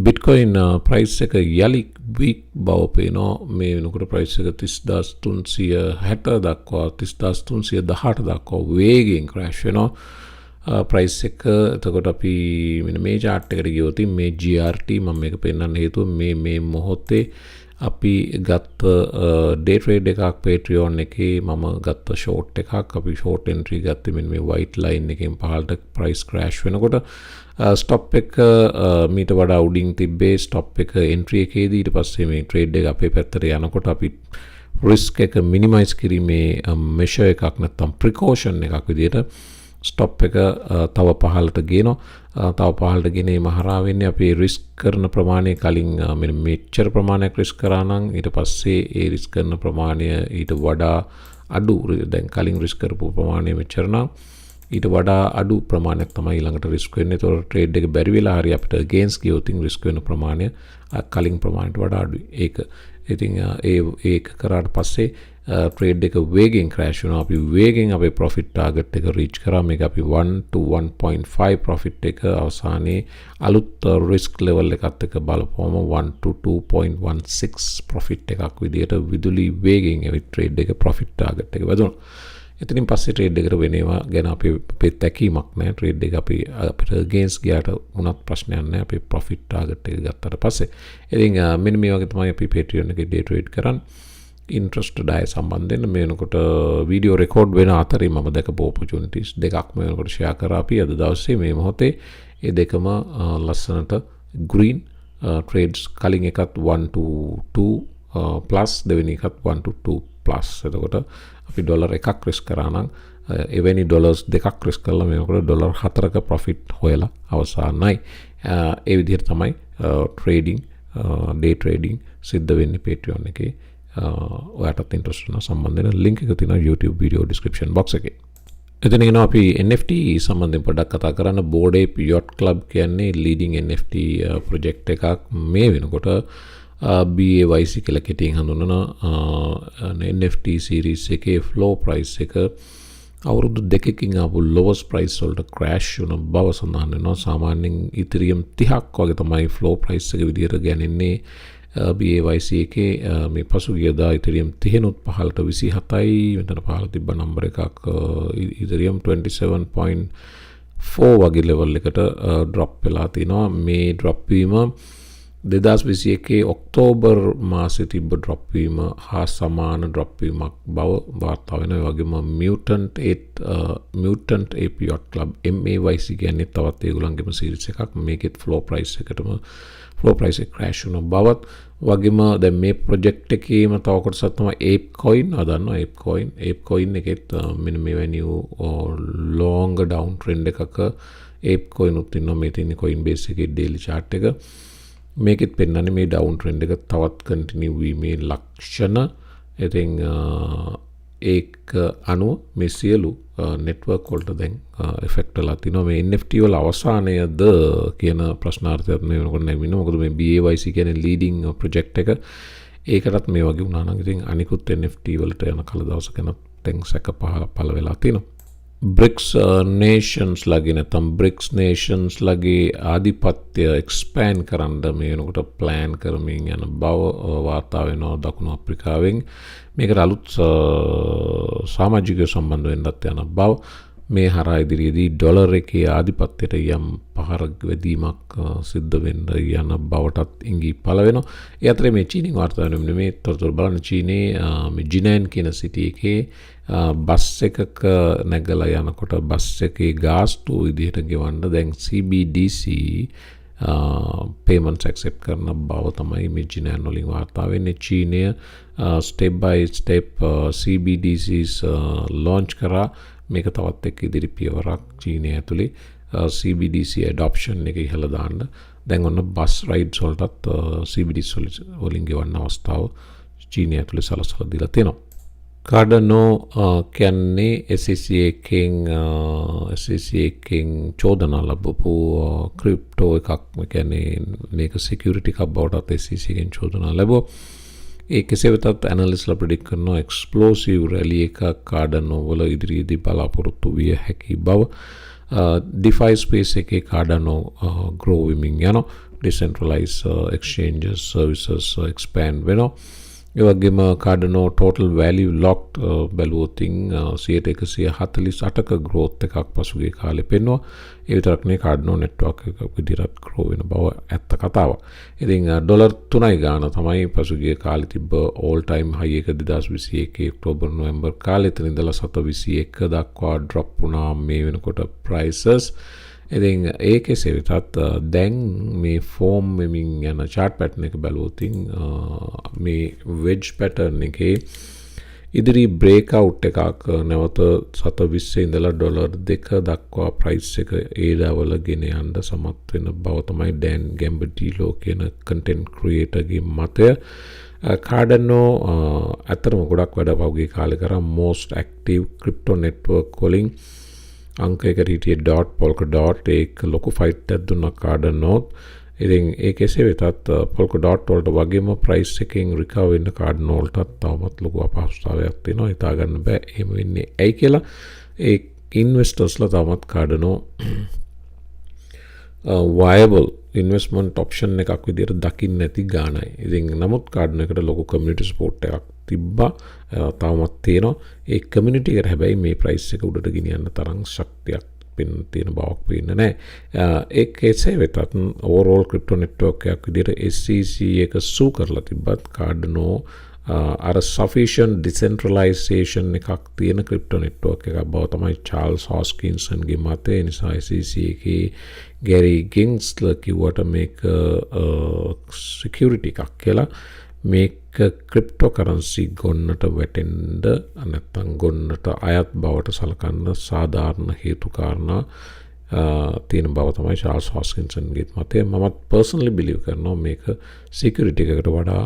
Bitcoin price එක යලි weak බව පේනවා. මේ වෙනකොට price එක 30360 දක්වා 30318 දක්වා වේගෙන් crash වෙනවා. price එක එතකොට අපි මෙන්න මේ chart එකට ගියොත් මේ GRT මම මේක පෙන්නන්න හේතුව මේ මොහොතේ අපි ගත්ත day trade එකක් Patreon එකේ මම ගත්ත short එකක් අපි short entry ගත්තේ මෙන්න මේ white line එකෙන් පහළට price crash වෙනකොට stop එක මීට වඩා උඩින් තිබ්බේ stop එක entry එකේදී ඊට පස්සේ මේ trade එක අපේ පැත්තට යනකොට අපි risk එක minimize කිරීමේ measure එකක් නැත්නම් precaution එකක් විදිහට stop එක තව පහළට ගේනවා තව පහළට ගෙනීම හරහා වෙන්නේ අපි risk කරන ප්‍රමාණය කලින් මෙන්න මෙච්චර ප්‍රමාණයක් risk කරා නම් ඊට පස්සේ ඒ risk කරන ප්‍රමාණය ඊට වඩා අඩු දැන් කලින් risk කරපු ප්‍රමාණය මෙච්චර නම් ඊට වඩා අඩු ප්‍රමාණයක් තමයි ඊළඟට risk වෙන්නේ. ඒතකොට trade එක බැරි වෙලා හරි අපිට against ගියොත් risk වෙන ප්‍රමාණය කලින් ප්‍රමාණයට වඩා අඩුයි. ඒක ඉතින් ඒක කරාට පස්සේ trade එක වේගෙන් crash වෙනවා. අපි වේගෙන් අපේ profit target එක reach කරා. මේක අපි 1 to 1.5 profit එක අවසානයේ අලුත් risk level එකත් එක්ක බලපුවම 1 to 2.16 profit එකක් විදියට විදුලි වේගෙන් ඒ trade එක profit target එක වැදුණා. එතනින් පස්සේ trade එකට වෙනවා ගැන අපේ තැකීමක් නැහැ. trade එක අපිට against ගියාට උනත් ප්‍රශ්නයක් නැහැ. අපේ profit target එක ගත්තට පස්සේ. ඉතින් මෙන්න මේ වගේ තමයි අපි Patreon එකේ day trade කරන්නේ. interested අය සම්බන්ධයෙන් මේ වෙනකොට වීඩියෝ රෙකෝඩ් වෙන අතරේ මම දැකපු opportunities දෙකක් මේ වෙනකොට share කරා අපි අද දවසේ මේ මොහොතේ ඒ දෙකම ලස්සනට green trades කලින් එකත් 1 to 2 plus දෙවෙනි එකත් 1 to 2 plus එතකොට අපි ඩොලර් එකක් risk කරා නම් එවැනි ඩොලර්ස් දෙකක් risk කරලා මේ වෙනකොට ඩොලර් 4ක profit හොයලා අවසానයි ඒ විදිහට තමයි trading day trading සිද්ධ වෙන්නේ Patreon එකේ ඔයාටත් ඉන්ට්‍රස්ට් වෙන සම්බන්ධ වෙන link එක තියෙනවා YouTube video description box එකේ. එතන එනවා අපි NFT සම්බන්ධයෙන් පොඩ්ඩක් කතා කරන්න. Bored Ape Yacht Club කියන්නේ leading NFT project එකක්. මේ වෙනකොට BAYC කියලා කෙටියෙන් හඳුන්වන NFT series එකේ floor price එක අවුරුදු දෙකකින් ආපු lowest price වලට crash වුණ බව සඳහන් වෙනවා. සාමාන්‍යයෙන් Ethereum 30ක් වගේ තමයි floor price එක විදිහට ගන්නේ. BAYC එකේ මේ පසුගියදා Ethereum 30නුත් පහළට 27යි මෙතන පහළ තිබ්බ නම්බර එකක් Ethereum 27.4 වගේ level එකට drop වෙලා තිනවා. මේ drop වීම 2021 ඔක්තෝබර් මාසයේ තිබ්බ drop වීම හා සමාන drop වීමක් බව වාර්තා වෙනවා. ඒ වගේම Mutant Ape Yacht Club MAYC කියන්නේ තවත් ඒගොල්ලන්ගේම series එකක්. මේකෙත් floor price එකටම floor price එක crash වුණ බවත් වගේම දැන් මේ project එකේම තව කොටසක් තමයි Apecoin අදන්නවා Apecoin එකෙත් මෙන්න මෙවැනි long down trend එකක Apecoin උත් ඉන්නවා. මේ තියෙන Coinbase එකේ daily chart එක මේකෙත් පෙන්නන්නේ මේ down trend එක තවත් continue වීමේ ලක්ෂණ. ඉතින් ඒක අනුව මේ සියලු network වලට දැන් effect වෙලා තිනවා. මේ NFT වල අවසානයද කියන ප්‍රශ්නාර්ථයක් මේ වෙනකොට නැවෙන්නේ. මොකද මේ BAYC කියන්නේ leading project එක. ඒකටත් මේ වගේ වුණා නම් ඉතින් අනිකුත් NFT වලට යන කල දවසක දැන් සැක පහළ වෙලා තිනවා. BRICS nations ලගේ නැත්නම් BRICS nations ලගේ ආධිපත්‍ය expand කරන්න මේ වෙනකොට plan කරමින් යන බව වාර්තා වෙනවා දකුණු අප්‍රිකාවෙන්. මේකට අලුත් සමාජික සම්බන්ධ වෙන්නත් යන බව මේ හරහා ඉදිරියේදී ඩොලර් එකේ ආධිපත්‍යයට යම් පහර වැදීමක් සිද්ධ වෙන්න යන බවටත් ඉඟි පළ වෙනවා. ඒ අතරේ මේ චීනෙන් වාර්තා වෙන මේ තොරතුරු බලන චීනේ මේ Jinan කියන සිටි එකේ බස් එකක නැගලා යනකොට බස් එකේ ගාස්තු විදිහට ගෙවන්න දැන් CBDC payments accept කරන බව තමයි මේ Jinan වලින් වාර්තා වෙන්නේ. චීනය step by step CBDCs launch කරා. මේක තවත් එක්ක ඉදිරි පියවරක් චීනය ඇතුලේ CBDC adoption එක ඉහළ දාන්න. දැන් ඔන්න බස් rides වලටත් CBDC වලින් ගෙවන්න අවස්ථාව චීනය ඇතුලේ සලසලා දීලා තියෙනවා. Cardano කියන්නේ SEC එකෙන් චෝදනා ලැබපු ක්‍රිප්ටෝ එකක්. කියන්නේ මේක security එකක් බවටත් SEC එකෙන් චෝදනා ලැබුවා. ඒ කෙසේ වෙතත් ඇනලිස්ට්ලා ප්‍රෙඩික්ට් කරනවා එක්ස්ප්ලෝසිව් රැලි එකක් Cardano වල ඉදිරියේදී බලාපොරොත්තු විය හැකි බව. DeFi space එකේ Cardano grow වෙමින් යනවා. decentralized exchanges services expand වෙනවා. ඒ වගේම Cardano total value locked බැලුවොත් 148ක growth එකක් පසුගිය කාලේ පෙන්වුවා. ඒ විතරක් නෙවෙයි Cardano network එක විදිහට grow වෙන බව ඇත්ත කතාවක්. ඉතින් ඩොලර් 3යි ගාන තමයි පසුගිය කාලේ තිබ්බ all time high එක 2021 ඔක්තෝබර් නොවැම්බර් කාලේ එතන ඉඳලා 721 දක්වා drop වුණා මේ වෙනකොට prices. ඉතින් ඒකේ වෙතත් දැන් මේ ෆෝම් වෙමින් යන chart pattern එක බැලුවොත් මේ wedge pattern එකේ ඉදිරි breakout එකක් නැවත 720 ඉඳලා ඩොලර් 2 දක්වා price එක ඒ level ගෙන යන්න සමත් වෙන බව තමයි Dan Gambardillo කියන content creator ගේ මතය. Cardano අතරම ගොඩක් වැඩ පහුගිය කාලේ කරා most active crypto network වලින් අංක එකට හිටියේ dot polkadot ඒක ලොකු ෆයිට් එකක් දුන්නා Cardano. ඉතින් ඒකේ වෙතත් polkadot වලට වගේම price එකෙන් recover වෙන්න Cardano වලටත් තවමත් ලොකු අපහසුතාවයක් තියෙනවා. හිතා ගන්න බෑ එහෙම වෙන්නේ ඇයි කියලා. ඒ investors-ලා තවමත් Cardano viable investment option එකක් විදිහට දකින්න නැති ගානයි. ඉතින් නමුත් Cardano එකට ලොකු community support එකක් තිබ්බා. තවමත් තියෙනවා. ඒ community එකට හැබැයි මේ price එක උඩට ගෙනියන්න තරම් ශක්තියක් තියෙන බවක් පේන්නේ නැහැ. ඒකේ වෙතත් overall crypto network එකක් විදිහට SEC එක සූ කරලා තිබ්බත් Cardano අර sufficient decentralization එකක් තියෙන crypto network එකක් බව තමයි Charles Hoskinson ගේ මතය. ඒ නිසා SEC එකේ Gary Gensler කිව්වට මේක security එකක් කියලා. මේක cryptocurrency ගොන්නට වැටෙන්න නැත්නම් ගොන්නට අයත් බවට සලකන්න සාධාරණ හේතු කාරණා තියෙන බව තමයි Charles Hoskinson ගේ මතය. මමත් personally believe කරනවා මේක security එකකට වඩා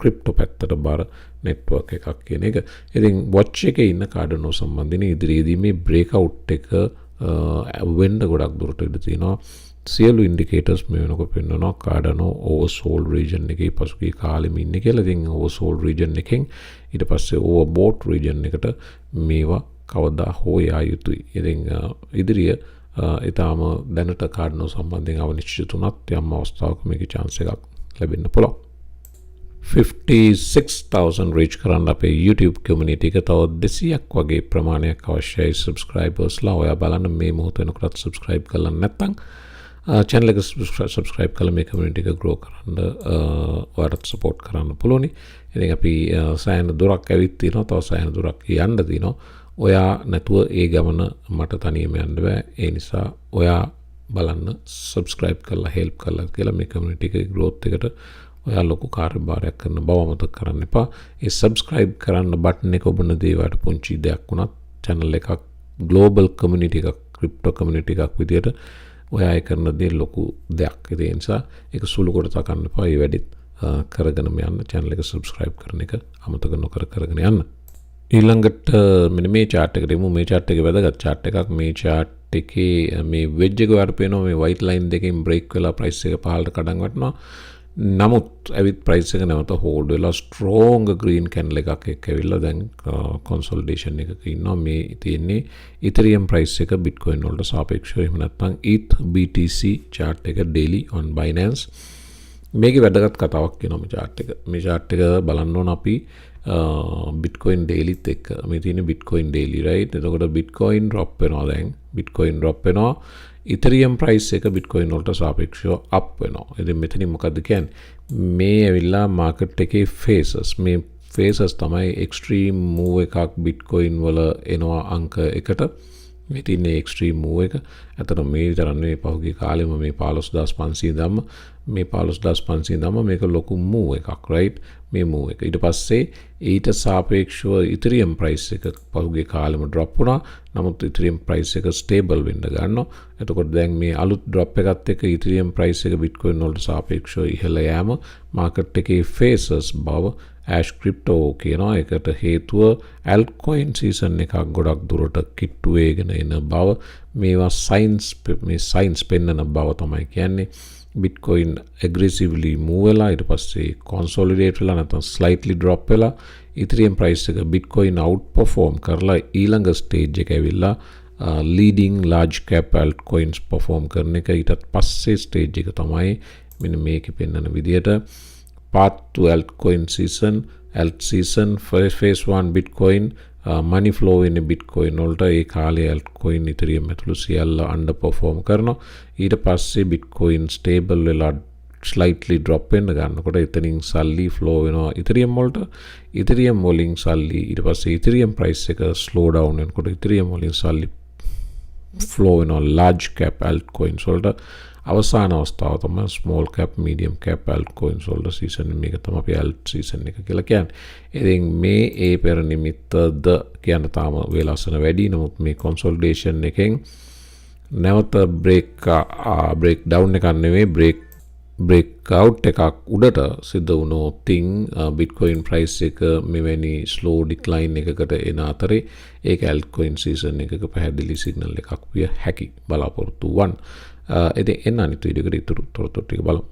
crypto පැත්තට බර network එකක් කියන එක. ඉතින් watch එකේ ඉන්න Cardano සම්බන්ධයෙන් ඉදිරියේදී මේ breakout එක වෙන්න ගොඩක් දුරට ඉඳ තියෙනවා. සියලු indicators මේ වෙනකොට පෙන්වනවා Cardano oversold region එකේ පසුගිය කාලෙම ඉන්නේ කියලා. ඉතින් oversold region එකෙන් ඊට පස්සේ overbought region එකට මේවා කවදා හෝ යා යුතුයි. ඉතින් ඉදිරිය ඊටාම දැනට Cardano සම්බන්ධයෙන් අවනිශ්චිත තුනක් යම් අවස්ථාවක මේකේ chance එකක් ලැබෙන්න පුළුවන්. 56,000 reach කරන්න අපේ YouTube community එක තව 200ක් වගේ ප්‍රමාණයක් අවශ්‍යයි subscribersලා. ඔයා බලන්න මේ මොහොත වෙනකොට subscribe කරලා නැත්නම් channel එක subscribe කරලා මේ community එක grow කරන්න ඔයාලට support කරන්න පුළුවන්. ඉතින් අපි සෑහෙන දුරක් ඇවිත් තිනවා. තව සෑහෙන දුරක් යන්න තියෙනවා. ඔයා නැතුව ඒ ගමන මට තනියම යන්න බෑ. ඒ නිසා ඔයා බලන්න subscribe කරලා help කරලා කියලා මේ community එකේ growth එකට ඔයා ලොකු කාර්යභාරයක් කරන බව අමතක කරන්න එපා. ඒ subscribe කරන්න button එක ඔබන දේවට පුංචි දෙයක් වුණත් channel එකක් global community එකක් crypto community එකක් විදියට ඔයා ඒ කරන දේ ලොකු දෙයක්. ඒ නිසා ඒක සුළු කොට තකන්න එපා. ඒ වැඩිත් කරගෙනම යන්න. channel එක subscribe කරන එක අමතක නොකර කරගෙන යන්න. ඊළඟට මෙන්න මේ chart එකට එමු. මේ chart එකේ වැදගත් chart එකක්. මේ chart එකේ මේ wedge එක වල පේනවා මේ white line දෙකෙන් break වෙලා price එක පහළට කඩන් වටනවා. නමුත් ඇවිත් price එක නැවත hold වෙලා strong green candle එකක් එක්කවිල්ලා දැන් consolidation එකක ඉන්නවා. මේ තියෙන්නේ Ethereum price එක Bitcoin වලට සාපේක්ෂව. එහෙම නැත්නම් ETH BTC chart එක daily on Binance. මේකේ වැදගත් කතාවක් කියනවා මේ chart එක. මේ chart එක බලන්න ඕන අපි Bitcoin daily එක්ක. මේ තියෙන්නේ Bitcoin daily right. එතකොට Bitcoin drop වෙනවා දැන්. Bitcoin drop වෙනවා. Ethereum price එක Bitcoin වලට සාපේක්ෂව up වෙනවා. ඉතින් මෙතනින් මොකද්ද කියන්නේ? මේ ඇවිල්ලා market එකේ phases. මේ phases තමයි extreme move එකක් Bitcoin වල එනවා අංක එකට. මේ තියෙන්නේ extreme move එක. අතන මේ විතරක් නෙවෙයි පහුගිය කාලෙම මේ 15500 ධම්ම මේ 15500 ධම්ම මේක ලොකු move එකක් right. මේ move එක. ඊට පස්සේ ඊට සාපේක්ෂව Ethereum price එක පහුගිය කාලෙම drop වුණා. නමුත් Ethereum price එක stable වෙන්න ගන්නවා. එතකොට දැන් මේ අලුත් drop එකත් එක්ක Ethereum price එක Bitcoin වලට සාපේක්ෂව ඉහළ යෑම market එකේ phases බව Ash Crypto කියනවා. ඒකට හේතුව Altcoin season එකක් ගොඩක් දුරට කිට්ටු වේගෙන එන බව. මේවා signs පෙන්වන බව තමයි කියන්නේ. Bitcoin aggressively move වෙලා ඊට පස්සේ consolidate වෙලා නැත්නම් slightly drop වෙලා Ethereum price එක Bitcoin outperform කරලා ඊළඟ stage එක ඇවිල්ලා leading large cap altcoins perform කරන එක. ඊටත් පස්සේ stage එක තමයි මෙන්න මේකේ පෙන්වන විදිහට path to altcoin season, alt season, phase 1 bitcoin, money flow in bitcoin වලට ඒ කාලේ altcoin ethereum ඇතුළු සියල්ල underperform කරනවා. ඊට පස්සේ bitcoin stable වෙලා slightly drop වෙන්න ගන්නකොට එතනින් සල්ලි flow වෙනවා ethereum වලට. ethereum වලින් සල්ලි ඊට පස්සේ ethereum price එක slow down වෙනකොට ethereum වලින් සල්ලි flow වෙනවා large cap altcoins වලට. අවසාන අවස්ථාව තමයි small cap medium cap altcoins වලට season මේක තමයි අපි alt season එක කියලා කියන්නේ. ඉතින් මේ ඒ පෙර නිමිත්තද කියන තාම වේලාසන වැඩි. නමුත් මේ consolidation එකෙන් නැවත break down එකක් නෙවෙයි breakout එකක් උඩට සිද්ධ වුණොත් bitcoin price එක මෙවැනි slow decline එකකට එන අතරේ ඒක altcoin season එකක පැහැදිලි signal එකක් විය හැකි බලාපොරොත්තු වන්. ඉතින් එන්න අනිත් වීඩියෝ එකට ඉතුරු තොරතුරු ටික බලමු.